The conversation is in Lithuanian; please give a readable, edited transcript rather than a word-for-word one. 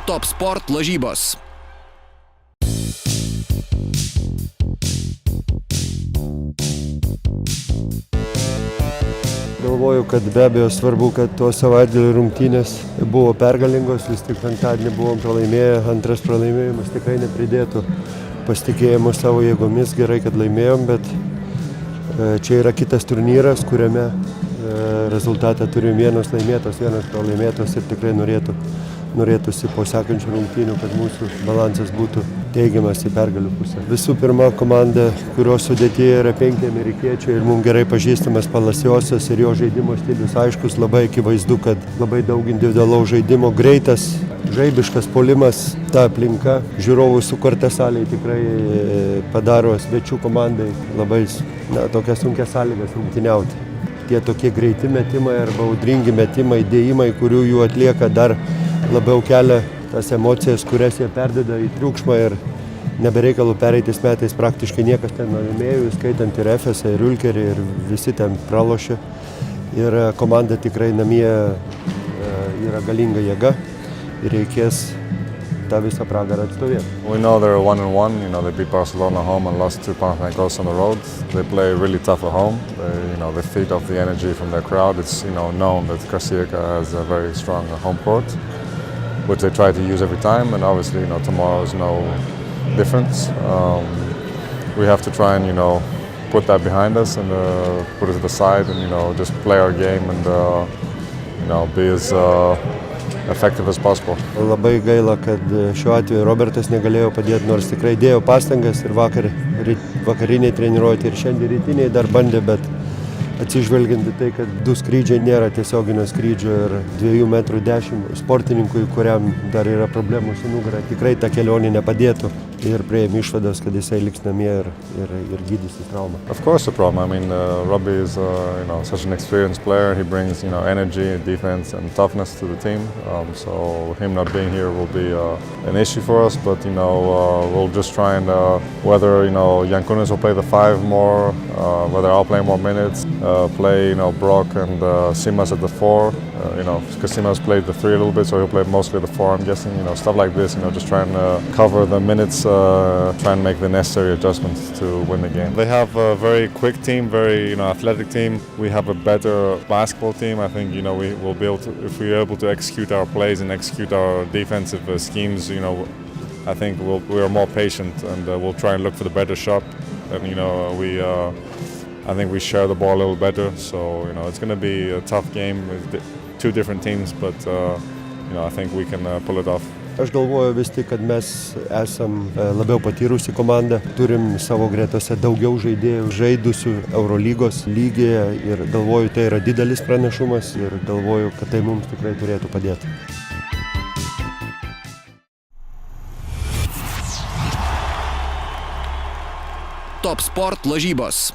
Top Sport lažybos. Galvoju, kad be abejo svarbu, kad tos savaitgalio rungtynės buvo pergalingos, vis tik penktadienį buvom pralaimėję, antras pralaimėjimas tikrai nepridėtų pasitikėjimo savo jėgomis, gerai, kad laimėjom, bet čia yra kitas turnyras, kuriame rezultatą turim vienas laimėtas, vienas pralaimėtas ir tikrai norėtųsi po sekančių rungtynių, kad mūsų balansas būtų teigiamas į pergalių pusę. Visų pirma, komanda, kurios sudėtyje yra 5 amerikiečiai ir mums gerai pažįstamas Palaciosas ir jo žaidimo stilius aiškus, labai akivaizdu, kad labai daug individualaus žaidimo, greitas, žaibiškas puolimas, ta aplinka, žiūrovų sukurta salėje tikrai padaro svečių komandai labai tokias sunkias sąlygas rungtyniauti. Tie tokie greiti metimai arba audringi metimai, dėjimai, kurių jų atlieka, dar labiau kelia tas emocijas, kurias jie perdeda į triukšmą ir nebereikalų pereitais metais praktiškai niekas ten laimėjo, skaitant ir Efesą, ir Ulkerį, ir visi ten pralošė. Ir komanda tikrai namie yra galinga jėga ir reikės tą visą pragarą atstovėti. We know they're 1-1. They beat Barcelona home and lost to Panathinaikos on the road. They play really tough at home. They feed off the energy from their crowd. It's known that Krasiyaka has a very strong home court, which they try to use every time. And obviously, tomorrow is no difference. We have to try and put that behind us and put it to the side and just play our game and be as effective as possible. Labai gaila, kad šiuo atveju Robertas negalėjo padėti, nors tikrai dėjo pastangas ir vakariniai treniruoti ir šiandien rytiniai dar bandė, bet atsižvelgiant į tai, kad 2 skrydžiai nėra tiesioginio skrydžio ir 2,10 m sportininkui, kuriam dar yra problemų su nugara, tikrai ta kelionė nepadėtų ir priėjom išvados, kad jisai liks namie ir gydysis traumą. Of course a problem. I mean, Robbie is such an experienced player. He brings energy, defense and toughness to the team. So him not being here will be an issue for us, but we'll just try and whether Jan Kunis will play the 5 more, whether I'll play more minutes, play Brock and Simas at the 4. Because Simas played the 3 a little bit, so he'll play mostly the 4, I'm guessing. Stuff like this, just try and cover the minutes, try and make the necessary adjustments to win the game. They have a very quick team, very athletic team. We have a better basketball team. I think we will be able to, if we're able to execute our plays and execute our defensive schemes, I think we are more patient and we'll try and look for the better shot. And I think we share the ball a little better. So it's going to be a tough game with 2 different teams, but I think we can pull it off. Aš galvoju vis tik, kad mes esam labiau patyrusi komanda, turim savo gretose daugiau žaidėjų žaidusių Eurolygos lygyje ir galvoju, tai yra didelis pranašumas ir galvoju, kad tai mums tikrai turėtų padėti. Top Sport lažybos.